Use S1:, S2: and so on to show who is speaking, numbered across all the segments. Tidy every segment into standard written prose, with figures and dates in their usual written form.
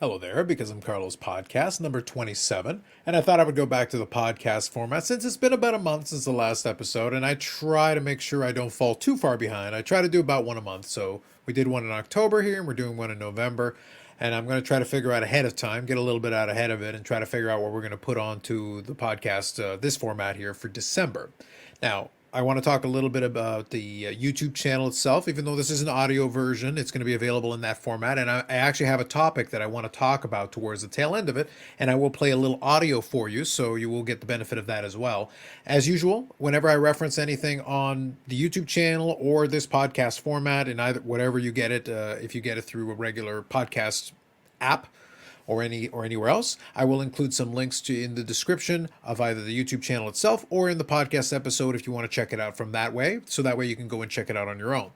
S1: Hello there, Because I'm Carlos podcast number 27, and I thought I would go back to the podcast format since it's been about a month since the last episode, and I try to make sure I don't fall too far behind. I try to do about one a month, so we did one in October here, and we're doing one in November, and I'm going to try to figure out ahead of time, get a little bit out ahead of it, and try to figure out what we're going to put onto the podcast, this format here for December. Now, I want to talk a little bit about the YouTube channel itself. Even though this is an audio version, it's going to be available in that format. And I actually have a topic that I want to talk about towards the tail end of it. And I will play a little audio for you, so you will get the benefit of that as well. As usual, whenever I reference anything on the YouTube channel or this podcast format, in either whatever you get it, if you get it through a regular podcast app, or anywhere else, I will include some links to in the description of either the YouTube channel itself or in the podcast episode if you want to check it out from that way. So that way you can go and check it out on your own.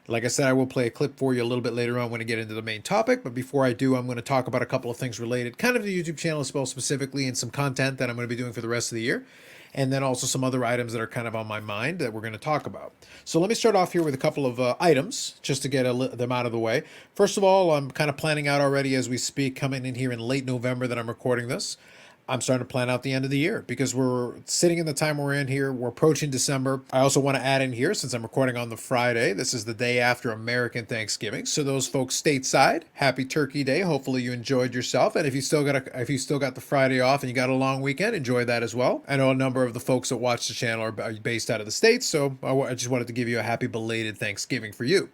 S1: Like I said, I will play a clip for you a little bit later on when I get into the main topic. But before I do, I'm going to talk about a couple of things related, kind of to the YouTube channel as well specifically, and some content that I'm going to be doing for the rest of the year. And then also some other items that are kind of on my mind that we're going to talk about. So let me start off here with a couple of items just to get them out of the way. First of all, I'm kind of planning out already as we speak, coming in here in late November that I'm recording this. I'm starting to plan out the end of the year because we're sitting in the time we're in here. We're approaching December. I also want to add in here, since I'm recording on the Friday, this is the day after American Thanksgiving. So those folks stateside, happy Turkey Day. Hopefully you enjoyed yourself. And if you still got the Friday off and you got a long weekend, enjoy that as well. I know a number of the folks that watch the channel are based out of the States, so I just wanted to give you a happy belated Thanksgiving for you.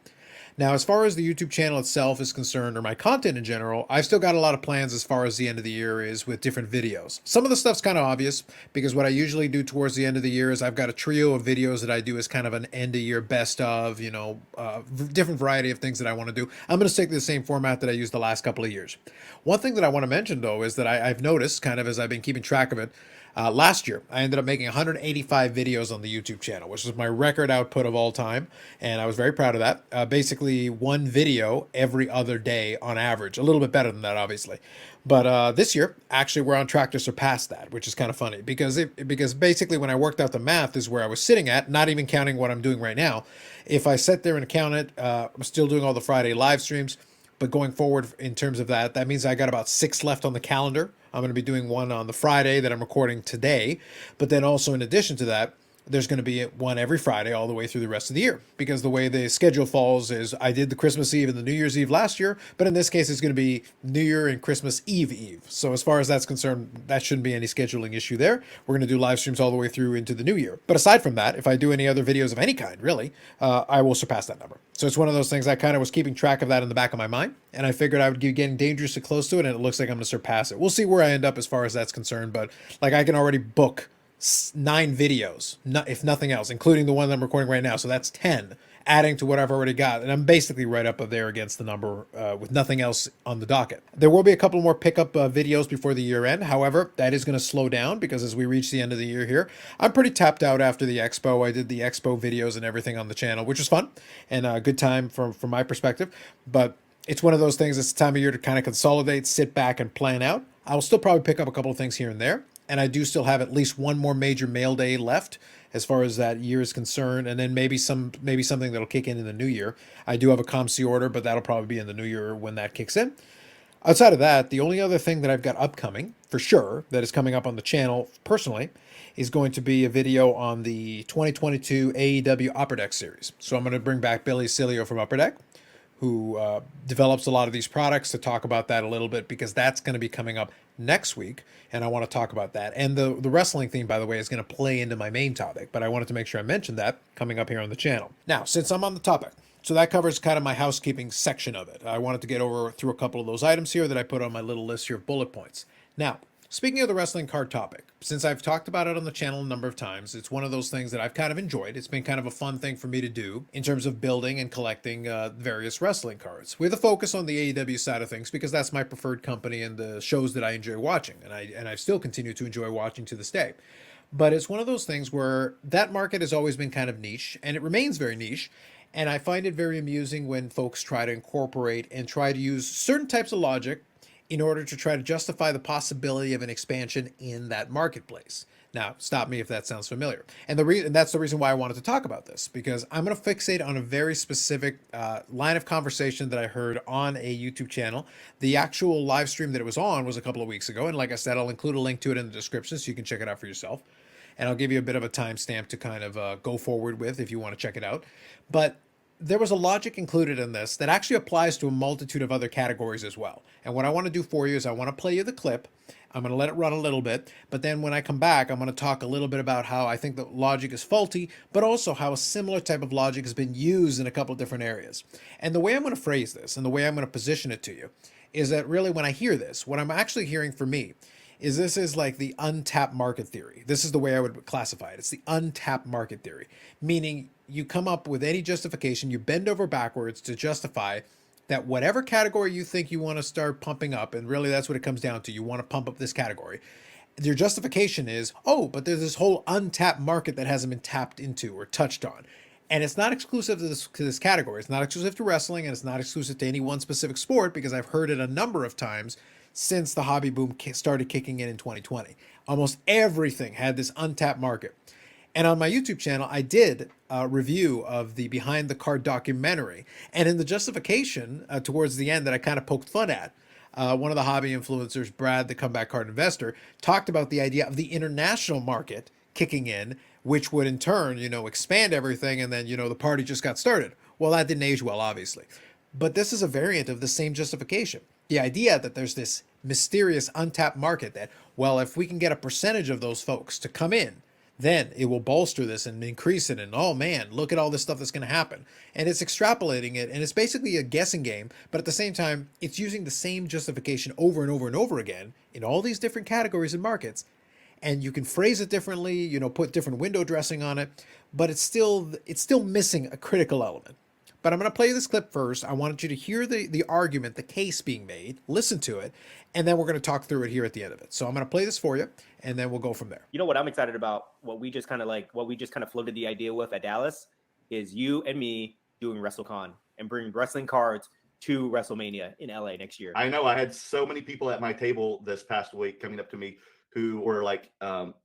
S1: Now, as far as the YouTube channel itself is concerned, or my content in general, I've still got a lot of plans as far as the end of the year is with different videos. Some of the stuff's kind of obvious because what I usually do towards the end of the year is I've got a trio of videos that I do as kind of an end of year best of, different variety of things that I want to do. I'm going to stick to the same format that I used the last couple of years. One thing that I want to mention, though, is that I've noticed, kind of as I've been keeping track of it, last year, I ended up making 185 videos on the YouTube channel, which is my record output of all time, and I was very proud of that. Basically, one video every other day on average, a little bit better than that, obviously. But this year, actually, we're on track to surpass that, which is kind of funny because basically when I worked out the math is where I was sitting at, not even counting what I'm doing right now. If I sat there and count it, I'm still doing all the Friday live streams. But going forward in terms of that, that means I got about 6 left on the calendar. I'm going to be doing one on the Friday that I'm recording today. But then also in addition to that, there's going to be one every Friday all the way through the rest of the year. Because the way the schedule falls is I did the Christmas Eve and the New Year's Eve last year. But in this case, it's going to be New Year and Christmas Eve. So as far as that's concerned, that shouldn't be any scheduling issue there. We're going to do live streams all the way through into the new year. But aside from that, if I do any other videos of any kind, really, I will surpass that number. So it's one of those things I kind of was keeping track of that in the back of my mind. And I figured I would be getting dangerously close to it. And it looks like I'm going to surpass it. We'll see where I end up as far as that's concerned. But like I can already book 9 videos, if nothing else, including the one that I'm recording right now. So that's 10, adding to what I've already got. And I'm basically right up there against the number with nothing else on the docket. There will be a couple more pickup videos before the year end. However, that is going to slow down because as we reach the end of the year here, I'm pretty tapped out after the expo. I did the expo videos and everything on the channel, which was fun and a good time from my perspective. But it's one of those things, it's the time of year to kind of consolidate, sit back and plan out. I'll still probably pick up a couple of things here and there. And I do still have at least one more major mail day left as far as that year is concerned. And then maybe something that'll kick in the new year. I do have a ComC order, but that'll probably be in the new year when that kicks in. Outside of that, the only other thing that I've got upcoming, for sure, that is coming up on the channel personally, is going to be a video on the 2022 AEW Upper Deck series. So I'm going to bring back Billy Cilio from Upper Deck, who develops a lot of these products, to talk about that a little bit because that's going to be coming up next week, and I want to talk about that. And the wrestling theme, by the way, is going to play into my main topic, but I wanted to make sure I mentioned that coming up here on the channel. Now, since I'm on the topic, so that covers kind of my housekeeping section of it. I wanted to get through a couple of those items here that I put on my little list here of bullet points. Now, speaking of the wrestling card topic, since I've talked about it on the channel a number of times, it's one of those things that I've kind of enjoyed. It's been kind of a fun thing for me to do in terms of building and collecting various wrestling cards, with a focus on the AEW side of things because that's my preferred company and the shows that I enjoy watching, and I still continue to enjoy watching to this day. But it's one of those things where that market has always been kind of niche, and it remains very niche. And I find it very amusing when folks try to incorporate and try to use certain types of logic in order to try to justify the possibility of an expansion in that marketplace. Now, stop me if that sounds familiar. And that's the reason why I wanted to talk about this, because I'm going to fixate on a very specific line of conversation that I heard on a YouTube channel. The actual live stream that it was on was a couple of weeks ago. And like I said, I'll include a link to it in the description so you can check it out for yourself. And I'll give you a bit of a timestamp to kind of go forward with if you want to check it out. But there was a logic included in this that actually applies to a multitude of other categories as well. And what I want to do for you is I want to play you the clip. I'm going to let it run a little bit, but then when I come back, I'm going to talk a little bit about how I think the logic is faulty, but also how a similar type of logic has been used in a couple of different areas. And the way I'm going to phrase this and the way I'm going to position it to you is that really when I hear this, what I'm actually hearing for me is this is like the untapped market theory. This is the way I would classify it. It's the untapped market theory, meaning you come up with any justification, you bend over backwards to justify that whatever category you think you want to start pumping up, and really that's what it comes down to, you want to pump up this category. Your justification is, oh, but there's this whole untapped market that hasn't been tapped into or touched on. And it's not exclusive to this category. It's not exclusive to wrestling, and it's not exclusive to any one specific sport, because I've heard it a number of times since the hobby boom started kicking in 2020. Almost everything had this untapped market. And on my YouTube channel, I did a review of the Behind the Card documentary. And in the justification towards the end that I kind of poked fun at, one of the hobby influencers, Brad, the comeback card investor, talked about the idea of the international market kicking in, which would in turn, expand everything. And then, the party just got started. Well, that didn't age well, obviously. But this is a variant of the same justification. The idea that there's this mysterious untapped market that, well, if we can get a percentage of those folks to come in, then it will bolster this and increase it. And oh man, look at all this stuff that's going to happen. And it's extrapolating it. And it's basically a guessing game. But at the same time, it's using the same justification over and over and over again in all these different categories and markets. And you can phrase it differently, put different window dressing on it, but it's still missing a critical element. But I'm going to play this clip first. I wanted you to hear the argument, the case being made, listen to it, and then we're going to talk through it here at the end of it. So I'm going to play this for you, and then we'll go from there.
S2: You know what I'm excited about? What we just kind of floated the idea with at Dallas is you and me doing WrestleCon and bringing wrestling cards to WrestleMania in LA next year.
S3: I know I had so many people at my table this past week coming up to me who were like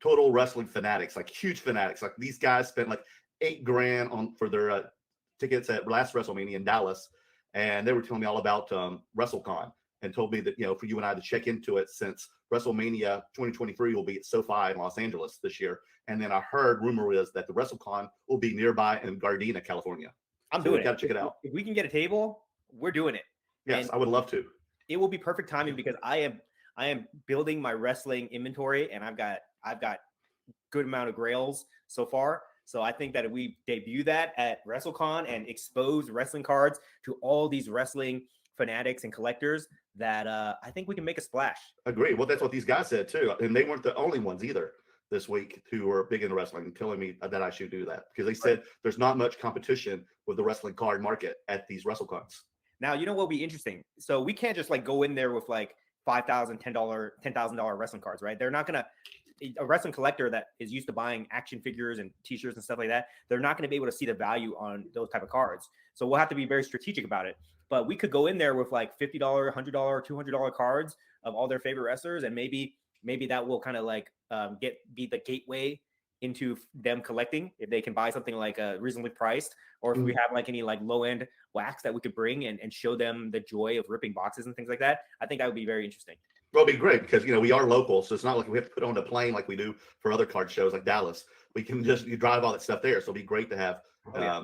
S3: total wrestling fanatics, like huge fanatics. Like these guys spent like $8,000 for their tickets at last WrestleMania in Dallas, and they were telling me all about WrestleCon and told me that for you and I to check into it since WrestleMania 2023 will be at SoFi in Los Angeles this year. And then I heard rumor is that the WrestleCon will be nearby in Gardena, California.
S2: I'm doing it.
S3: Got to check it out.
S2: If we can get a table, we're doing it.
S3: Yes, and I would love to.
S2: It will be perfect timing because I am building my wrestling inventory, and I've got good amount of grails so far. So I think that if we debut that at WrestleCon and expose wrestling cards to all these wrestling fanatics and collectors, that I think we can make a splash.
S3: Agree. Well, that's what these guys said too. And they weren't the only ones either this week who were big into wrestling and telling me that I should do that because they said there's not much competition with the wrestling card market at these WrestleCons.
S2: Now, you know what would be interesting? So we can't just like go in there with like $5,000, $10,000 wrestling cards, right? They're not going to, a wrestling collector that is used to buying action figures and t-shirts and stuff like that, they're not going to be able to see the value on those type of cards. So we'll have to be very strategic about it. But we could go in there with like $50, $100, $200 cards of all their favorite wrestlers. And maybe that will kind of like be the gateway into them collecting if they can buy something like reasonably priced, or if we have like any like low end wax that we could bring and show them the joy of ripping boxes and things like that. I think that would be very interesting.
S3: Well, it'd be great because, we are local. So it's not like we have to put on a plane like we do for other card shows like Dallas. We can just drive all that stuff there. So it'd be great to have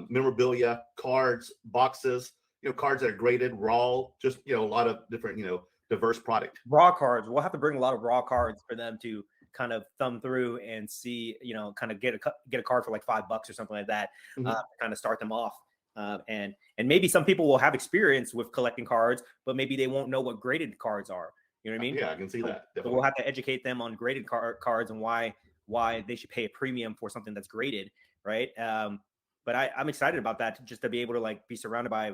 S3: memorabilia, cards, boxes, cards that are graded, raw, just, a lot of different, diverse product.
S2: Raw cards. We'll have to bring a lot of raw cards for them to kind of thumb through and see, kind of get a card for like $5 or something like that, kind of start them off. And maybe some people will have experience with collecting cards, but maybe they won't know what graded cards are. You know what I mean?
S3: Yeah, I can see that.
S2: So we'll have to educate them on graded cards and why they should pay a premium for something that's graded, right? But I'm excited about that, just to be able to like be surrounded by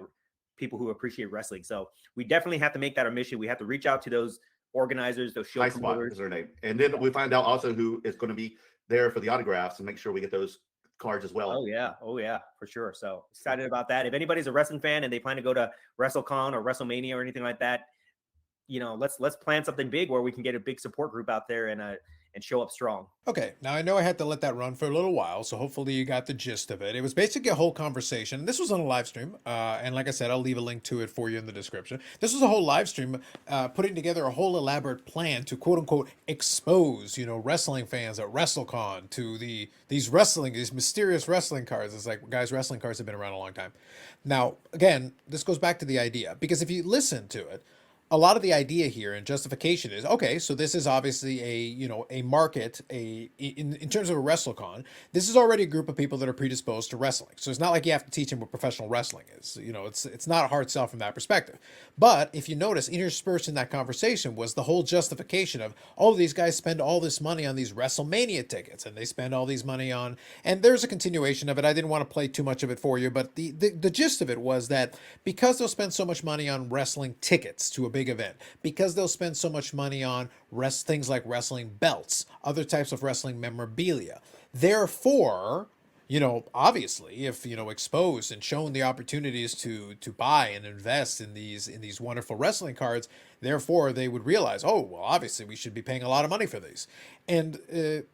S2: people who appreciate wrestling. So we definitely have to make that our mission. We have to reach out to those organizers, those show promoters.
S3: Is their name. And then we find out also who is going to be there for the autographs and make sure we get those cards as well.
S2: Oh yeah, for sure. So excited about that. If anybody's a wrestling fan and they plan to go to WrestleCon or WrestleMania or anything like that, let's plan something big where we can get a big support group out there and show up strong.
S1: Okay, now I know I had to let that run for a little while, so hopefully you got the gist of it. It was basically a whole conversation. This was on a live stream, and like I said, I'll leave a link to it for you in the description. This was a whole live stream putting together a whole elaborate plan to quote unquote expose, wrestling fans at WrestleCon to these mysterious wrestling cards. It's like, guys, wrestling cards have been around a long time. Now, again, this goes back to the idea, because if you listen to it, a lot of the idea here and justification is, okay, so this is obviously a market, in terms of a WrestleCon, this is already a group of people that are predisposed to wrestling. So it's not like you have to teach them what professional wrestling is. It's not a hard sell from that perspective. But if you notice, interspersed in that conversation was the whole justification of, oh, these guys spend all this money on these WrestleMania tickets, and they spend all these money on, and there's a continuation of it. I didn't want to play too much of it for you, but the gist of it was that because they'll spend so much money on wrestling tickets to a big event, because they'll spend so much money on things like wrestling belts, other types of wrestling memorabilia. Therefore, obviously, if exposed and shown the opportunities to buy and invest in these wonderful wrestling cards, therefore they would realize, oh, well, obviously we should be paying a lot of money for these. And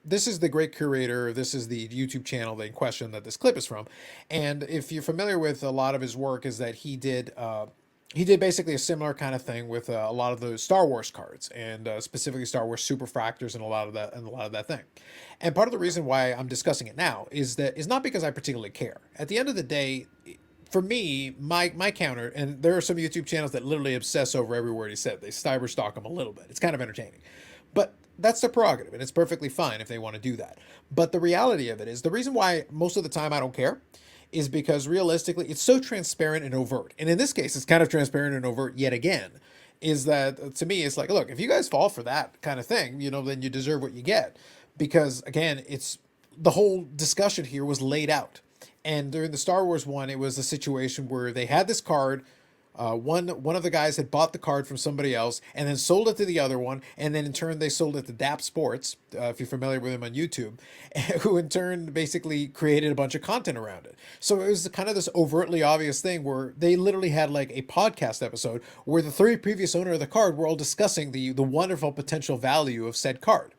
S1: this is the Great Curator. This is the YouTube channel in question that this clip is from. And if you're familiar with a lot of his work, is that he did basically a similar kind of thing with a lot of the Star Wars cards, and specifically Star Wars Superfractors and a lot of that thing. And part of the reason why I'm discussing it now is not because I particularly care. At the end of the day, for me, my counter, and there are some YouTube channels that literally obsess over every word he said. They cyberstalk him a little bit. It's kind of entertaining, but that's their prerogative, and it's perfectly fine if they want to do that. But the reality of it is, the reason why most of the time I don't care is because realistically, it's so transparent and overt. And in this case, it's kind of transparent and overt yet again, is that to me, it's like, look, if you guys fall for that kind of thing, then you deserve what you get. Because again, it's the whole discussion here was laid out. And during the Star Wars one, it was a situation where they had this card. One of the guys had bought the card from somebody else and then sold it to the other one, and then in turn they sold it to DAP Sports, if you're familiar with him on YouTube, who in turn basically created a bunch of content around it. So it was kind of this overtly obvious thing where they literally had like a podcast episode where the three previous owner of the card were all discussing the wonderful potential value of said card.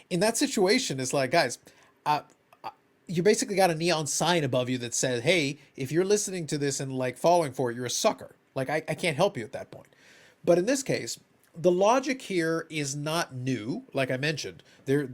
S1: In that situation, it's like, guys, you basically got a neon sign above you that says, hey, if you're listening to this and like falling for it, you're a sucker. Like, I can't help you at that point. But in this case, the logic here is not new. Like I mentioned,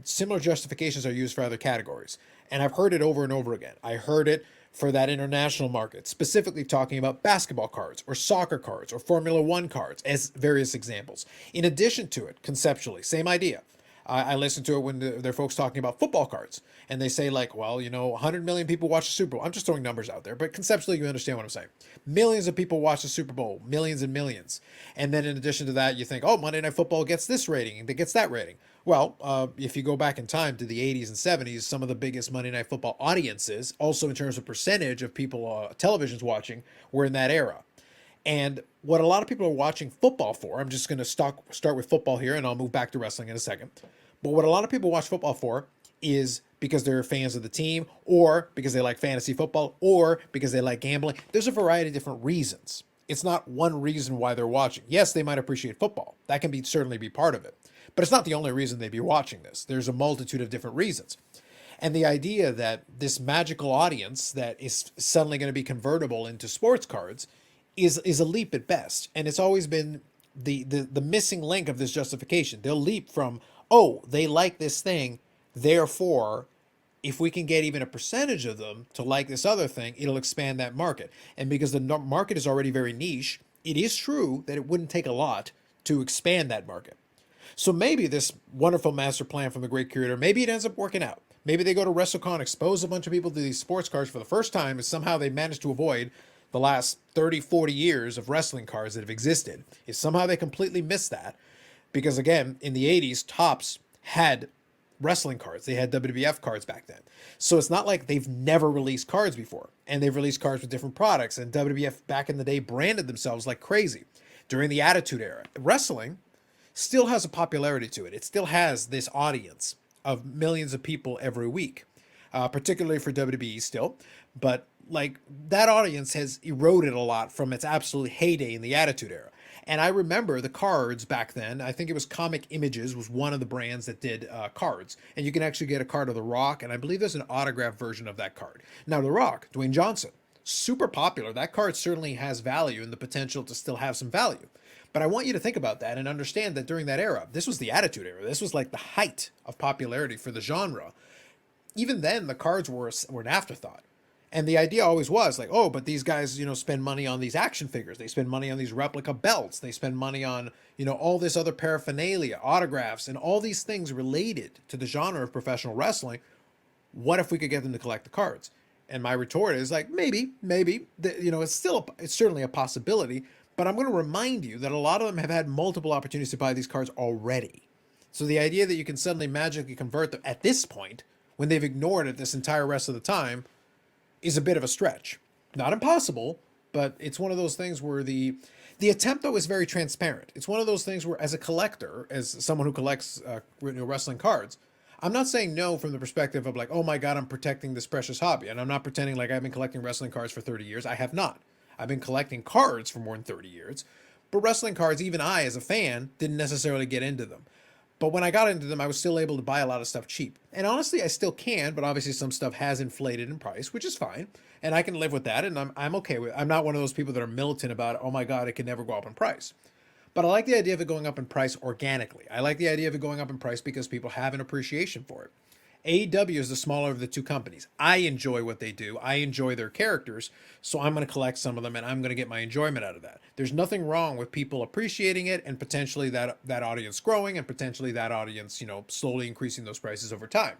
S1: similar justifications are used for other categories. And I've heard it over and over again. I heard it for that international market, specifically talking about basketball cards or soccer cards or Formula One cards as various examples. In addition to it, conceptually, same idea. I listen to it when there are folks talking about football cards, and they say like, well, 100 million people watch the Super Bowl. I'm just throwing numbers out there, but conceptually you understand what I'm saying. Millions of people watch the Super Bowl, millions and millions. And then in addition to that, you think, oh, Monday Night Football gets this rating and it gets that rating. Well, if you go back in time to the 80s and 70s, some of the biggest Monday Night Football audiences, also in terms of percentage of people televisions watching, were in that era. And what a lot of people are watching football for, I'm just going to start with football here, and I'll move back to wrestling in a second. But what a lot of people watch football for is because they're fans of the team, or because they like fantasy football, or because they like gambling. There's a variety of different reasons. It's not one reason why they're watching. Yes, they might appreciate football. That can certainly be part of it. But it's not the only reason they'd be watching this. There's a multitude of different reasons. And the idea that this magical audience that is suddenly going to be convertible into sports cards is a leap at best. And it's always been the missing link of this justification. They'll leap from, oh, they like this thing, therefore, if we can get even a percentage of them to like this other thing, it'll expand that market. And because the market is already very niche, it is true that it wouldn't take a lot to expand that market. So maybe this wonderful master plan from the Great Curator, maybe it ends up working out. Maybe they go to WrestleCon, expose a bunch of people to these sports cards for the first time, and somehow they manage to avoid the last 30, 40 years of wrestling cards that have existed. If somehow they completely missed that, because again, in the 80s, Topps had wrestling cards. They had WWF cards back then. So it's not like they've never released cards before. And they've released cards with different products. And WWF back in the day branded themselves like crazy during the Attitude Era. Wrestling still has a popularity to it. It still has this audience of millions of people every week, particularly for WWE still. But like that audience has eroded a lot from its absolute heyday in the Attitude Era. And I remember the cards back then. I think it was Comic Images was one of the brands that did cards. And you can actually get a card of The Rock. And I believe there's an autographed version of that card. Now, The Rock, Dwayne Johnson, super popular. That card certainly has value and the potential to still have some value. But I want you to think about that and understand that during that era, this was the Attitude Era. This was like the height of popularity for the genre. Even then, the cards were an afterthought. And the idea always was like, oh, but these guys, spend money on these action figures. They spend money on these replica belts. They spend money on, all this other paraphernalia, autographs, and all these things related to the genre of professional wrestling. What if we could get them to collect the cards? And my retort is like, maybe, it's certainly a possibility. But I'm going to remind you that a lot of them have had multiple opportunities to buy these cards already. So the idea that you can suddenly magically convert them at this point, when they've ignored it this entire rest of the time, is a bit of a stretch. Not impossible, but it's one of those things where the attempt, though, is very transparent. It's one of those things where, as a collector, as someone who collects wrestling cards, I'm not saying no from the perspective of like, oh my God, I'm protecting this precious hobby. And I'm not pretending like I've been collecting wrestling cards for 30 years. I have not. I've been collecting cards for more than 30 years. But wrestling cards, even I, as a fan, didn't necessarily get into them. But when I got into them, I was still able to buy a lot of stuff cheap. And honestly, I still can, but obviously some stuff has inflated in price, which is fine. And I can live with that, and I'm okay with it. I'm not one of those people that are militant about, oh my God, it can never go up in price. But I like the idea of it going up in price organically. I like the idea of it going up in price because people have an appreciation for it. AEW is the smaller of the two companies. I enjoy what they do. I enjoy their characters. So I'm going to collect some of them and I'm going to get my enjoyment out of that. There's nothing wrong with people appreciating it and potentially that audience growing and potentially that audience, slowly increasing those prices over time.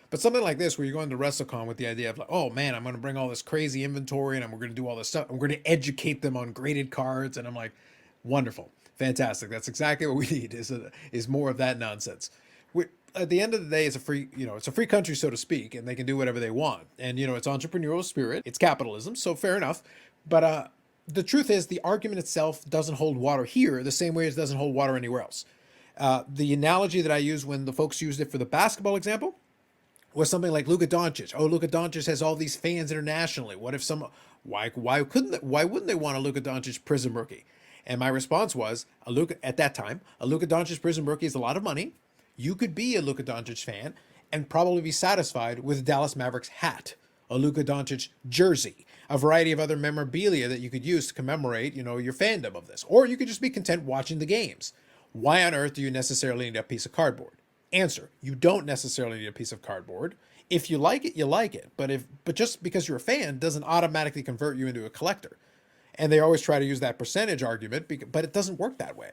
S1: But something like this, where you're going to WrestleCon with the idea of like, oh man, I'm going to bring all this crazy inventory and we're going to do all this stuff. And we're going to educate them on graded cards. And I'm like, wonderful, fantastic. That's exactly what we need is more of that nonsense. At the end of the day, it's a free country, so to speak, and they can do whatever they want. And, it's entrepreneurial spirit. It's capitalism. So fair enough. But the truth is the argument itself doesn't hold water here the same way as it doesn't hold water anywhere else. The analogy that I used when the folks used it for the basketball example was something like Luka Doncic. Oh, Luka Doncic has all these fans internationally. What if why wouldn't they want a Luka Doncic Prism rookie? And my response was, at that time, a Luka Doncic Prism rookie is a lot of money. You could be a Luka Doncic fan and probably be satisfied with a Dallas Mavericks hat, a Luka Doncic jersey, a variety of other memorabilia that you could use to commemorate, your fandom of this. Or you could just be content watching the games. Why on earth do you necessarily need a piece of cardboard? Answer, you don't necessarily need a piece of cardboard. If you like it, you like it. But just because you're a fan doesn't automatically convert you into a collector. And they always try to use that percentage argument, but it doesn't work that way.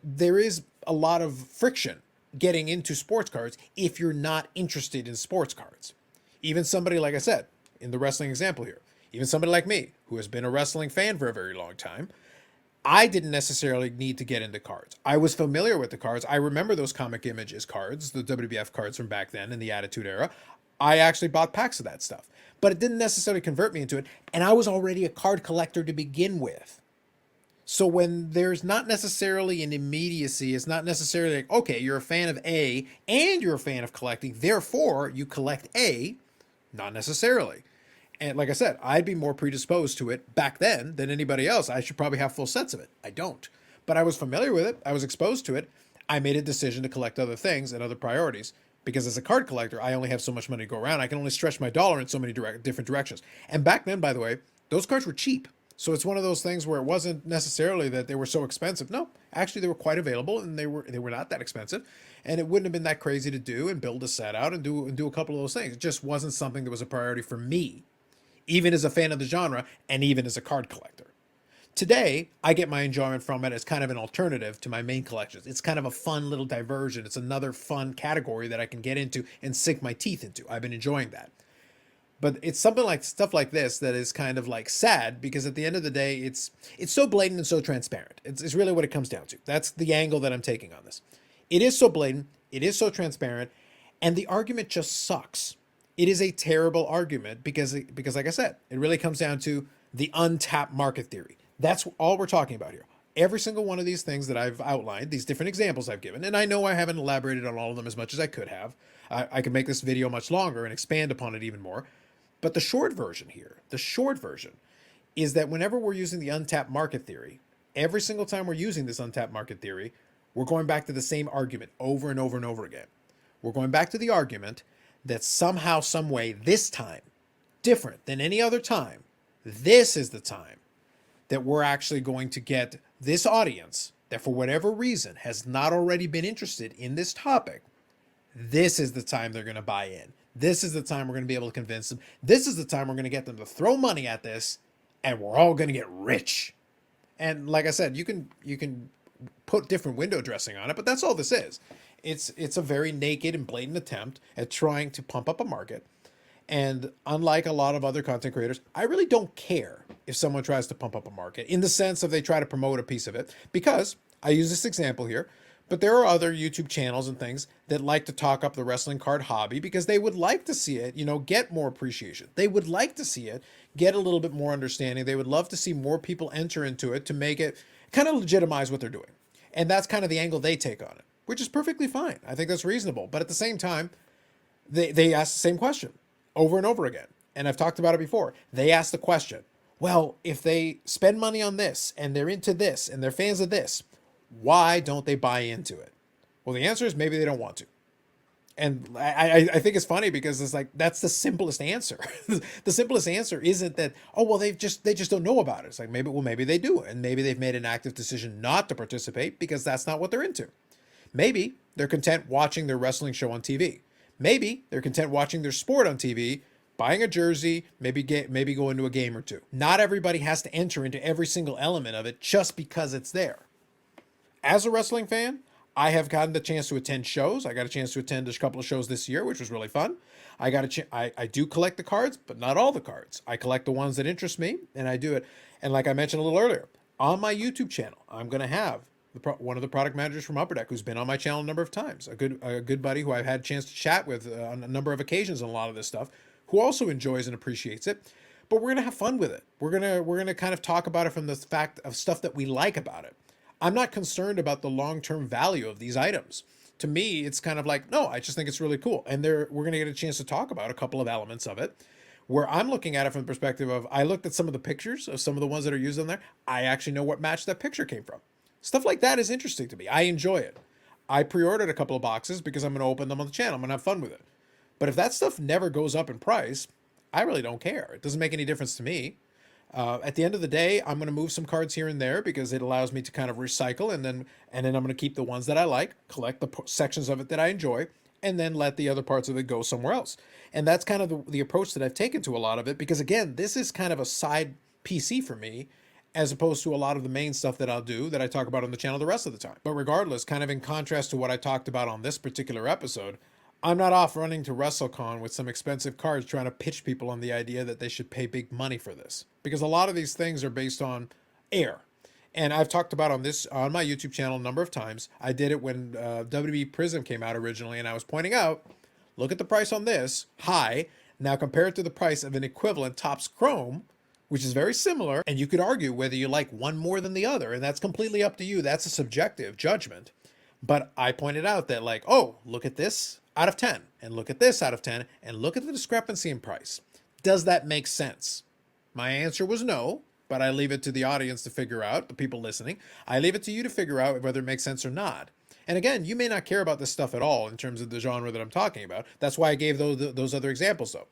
S1: There is a lot of friction getting into sports cards if you're not interested in sports cards. Even somebody, like I said, in the wrestling example here, even somebody like me, who has been a wrestling fan for a very long time, I didn't necessarily need to get into cards. I was familiar with the cards. I remember those Comic Images cards, the WWF cards from back then in the Attitude Era. I actually bought packs of that stuff, but it didn't necessarily convert me into it. And I was already a card collector to begin with. So when there's not necessarily an immediacy, it's not necessarily like, okay, you're a fan of A and you're a fan of collecting, therefore you collect A, not necessarily. And like I said, I'd be more predisposed to it back then than anybody else. I should probably have full sets of it. I don't. But I was familiar with it. I was exposed to it. I made a decision to collect other things and other priorities because as a card collector, I only have so much money to go around. I can only stretch my dollar in so many different directions. And back then, by the way, those cards were cheap. So it's one of those things where it wasn't necessarily that they were so expensive. No, actually they were quite available and they were not that expensive. And it wouldn't have been that crazy to do and build a set out and do a couple of those things. It just wasn't something that was a priority for me, even as a fan of the genre and even as a card collector. Today, I get my enjoyment from it as kind of an alternative to my main collections. It's kind of a fun little diversion. It's another fun category that I can get into and sink my teeth into. I've been enjoying that. But it's something like stuff like this that is kind of like sad because at the end of the day, it's so blatant and so transparent. It's really what it comes down to. That's the angle that I'm taking on this. It is so blatant. It is so transparent. And the argument just sucks. It is a terrible argument because like I said, it really comes down to the untapped market theory. That's all we're talking about here. Every single one of these things that I've outlined, these different examples I've given, and I know I haven't elaborated on all of them as much as I could have. I could make this video much longer and expand upon it even more. But the short version here, is that whenever we're using the untapped market theory, every single time we're using this untapped market theory, we're going back to the same argument over and over and over again. We're going back to the argument that somehow, some way, this time, different than any other time, this is the time that we're actually going to get this audience that for whatever reason has not already been interested in this topic. This is the time they're going to buy in. This is the time we're going to be able to convince them. This is the time we're going to get them to throw money at this, and we're all going to get rich. And like I said, you can put different window dressing on it, but that's all this is. It's a very naked and blatant attempt at trying to pump up a market. And unlike a lot of other content creators, I really don't care if someone tries to pump up a market in the sense of they try to promote a piece of it, because I use this example here, but there are other YouTube channels and things that like to talk up the wrestling card hobby because they would like to see it, get more appreciation. They would like to see it get a little bit more understanding. They would love to see more people enter into it to make it kind of legitimize what they're doing. And that's kind of the angle they take on it, which is perfectly fine. I think that's reasonable. But at the same time, they ask the same question over and over again. And I've talked about it before. They ask the question, well, if they spend money on this and they're into this and they're fans of this, why don't they buy into it? Well, the answer is maybe they don't want to. And I think it's funny because it's like, that's the simplest answer. The simplest answer isn't that, oh, well, they just don't know about it. It's like, maybe they do. And maybe they've made an active decision not to participate because that's not what they're into. Maybe they're content watching their wrestling show on TV. Maybe they're content watching their sport on TV, buying a jersey, maybe go into a game or two. Not everybody has to enter into every single element of it just because it's there. As a wrestling fan, I have gotten the chance to attend shows. I got a chance to attend a couple of shows this year, which was really fun. I do collect the cards, but not all the cards. I collect the ones that interest me, and I do it. And like I mentioned a little earlier, on my YouTube channel, I'm going to have one of the product managers from Upper Deck who's been on my channel a number of times, a good buddy who I've had a chance to chat with on a number of occasions on a lot of this stuff, who also enjoys and appreciates it. But we're going to have fun with it. We're going to kind of talk about it from the fact of stuff that we like about it. I'm not concerned about the long-term value of these items. To me, it's kind of like, no, I just think it's really cool. And we're going to get a chance to talk about a couple of elements of it, where I'm looking at it from the perspective of, I looked at some of the pictures of some of the ones that are used on there. I actually know what match that picture came from. Stuff like that is interesting to me. I enjoy it. I pre-ordered a couple of boxes because I'm going to open them on the channel. I'm going to have fun with it. But if that stuff never goes up in price, I really don't care. It doesn't make any difference to me. At the end of the day, I'm going to move some cards here and there because it allows me to kind of recycle, and then I'm going to keep the ones that I like, collect the sections of it that I enjoy, and then let the other parts of it go somewhere else. And that's kind of the approach that I've taken to a lot of it, because again, this is kind of a side PC for me, as opposed to a lot of the main stuff that I'll do that I talk about on the channel the rest of the time. But regardless, kind of in contrast to what I talked about on this particular episode, I'm not off running to WrestleCon with some expensive cards trying to pitch people on the idea that they should pay big money for this. Because a lot of these things are based on air. And I've talked about on my YouTube channel a number of times. I did it when WWE Prism came out originally, and I was pointing out, look at the price on this, high. Now compare it to the price of an equivalent Topps Chrome, which is very similar. And you could argue whether you like one more than the other, and that's completely up to you. That's a subjective judgment. But I pointed out that, like, oh, look at this out of 10, and look at this out of 10, and look at the discrepancy in price. Does that make sense? My answer was no, but I leave it to the audience to figure out, the people listening. I leave it to you to figure out whether it makes sense or not. And again, you may not care about this stuff at all in terms of the genre that I'm talking about. That's why I gave those other examples, though.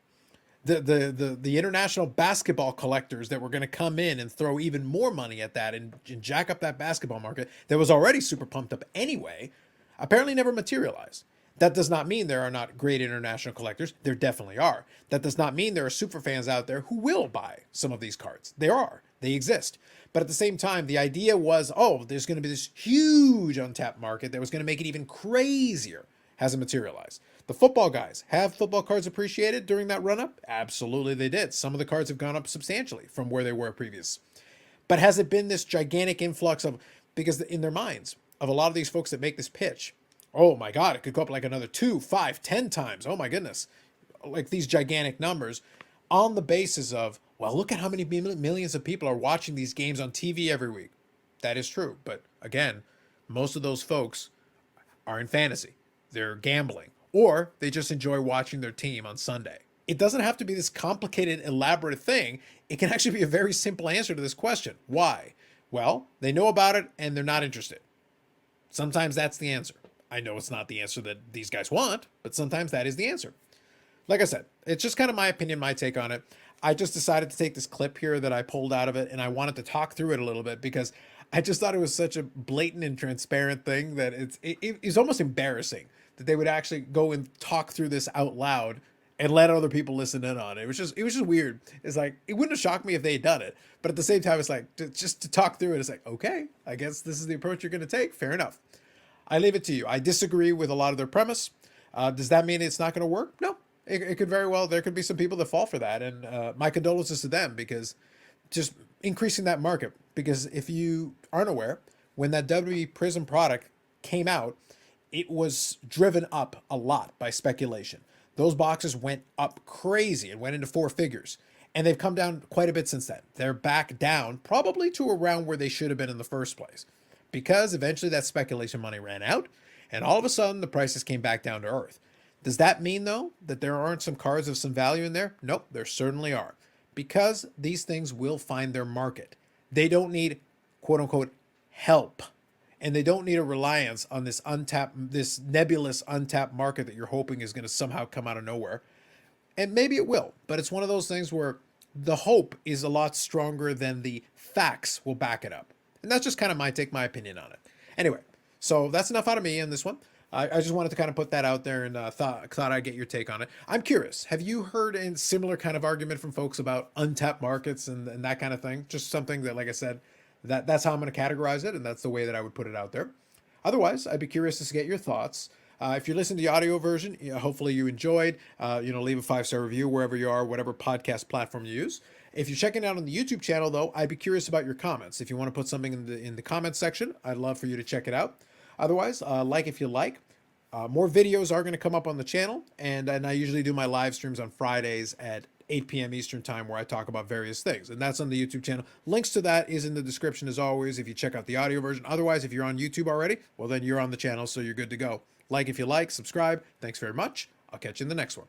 S1: The international basketball collectors that were going to come in and throw even more money at that and jack up that basketball market that was already super pumped up anyway, apparently never materialized. That does not mean there are not great international collectors. There definitely are. That does not mean there are super fans out there who will buy some of these cards. There are. They exist. But at the same time, the idea was, oh, there's going to be this huge untapped market that was going to make it even crazier. Hasn't materialized. The football guys, have football cards appreciated during that run-up? Absolutely they did. Some of the cards have gone up substantially from where they were previous. But has it been this gigantic influx of, because in their minds, of a lot of these folks that make this pitch, oh my God, it could go up like another 2, 5, 10 times. Oh my goodness. Like these gigantic numbers on the basis of, well, look at how many millions of people are watching these games on TV every week. That is true. But again, most of those folks are in fantasy. They're gambling, or they just enjoy watching their team on Sunday. It doesn't have to be this complicated, elaborate thing. It can actually be a very simple answer to this question. Why? Well, they know about it and they're not interested. Sometimes that's the answer. I know it's not the answer that these guys want, but sometimes that is the answer. Like I said, it's just kind of my opinion, my take on it. I just decided to take this clip here that I pulled out of it, and I wanted to talk through it a little bit because I just thought it was such a blatant and transparent thing that it's almost embarrassing that they would actually go and talk through this out loud and let other people listen in on it. It was just weird. It's like it wouldn't have shocked me if they had done it, but at the same time, it's like just to talk through it. It's like, okay, I guess this is the approach you're going to take. Fair enough. I leave it to you. I disagree with a lot of their premise. Does that mean it's not going to work? No. It could very well. There could be some people that fall for that, and my condolences to them because just increasing that market. Because if you aren't aware, when that WWE Prism product came out, it was driven up a lot by speculation. Those boxes went up crazy and went into four figures, and they've come down quite a bit since then. They're back down, probably to around where they should have been in the first place, because eventually that speculation money ran out, and all of a sudden the prices came back down to earth. Does that mean, though, that there aren't some cards of some value in there? Nope, there certainly are. Because these things will find their market. They don't need, quote unquote, help. And they don't need a reliance on this this nebulous untapped market that you're hoping is going to somehow come out of nowhere. And maybe it will, but it's one of those things where the hope is a lot stronger than the facts will back it up. And that's just kind of my opinion on it. Anyway, so that's enough out of me in this one. I just wanted to kind of put that out there and thought I'd get your take on it. I'm curious, have you heard a similar kind of argument from folks about untapped markets and that kind of thing? Just something that, like I said, that's how I'm going to categorize it, and that's the way that I would put it out there. Otherwise, I'd be curious to get your thoughts. If you're listening to the audio version, hopefully you enjoyed. Leave a 5-star review wherever you are, whatever podcast platform you use. If you're checking out on the YouTube channel, though, I'd be curious about your comments. If you want to put something in the comments section, I'd love for you to check it out. Otherwise, like if you like. More videos are going to come up on the channel, and I usually do my live streams on Fridays at 8 p.m. Eastern time where I talk about various things, and that's on the YouTube channel. Links to that is in the description as always if you check out the audio version. Otherwise, if you're on YouTube already, well, then you're on the channel, so you're good to go. Like if you like, subscribe. Thanks very much. I'll catch you in the next one.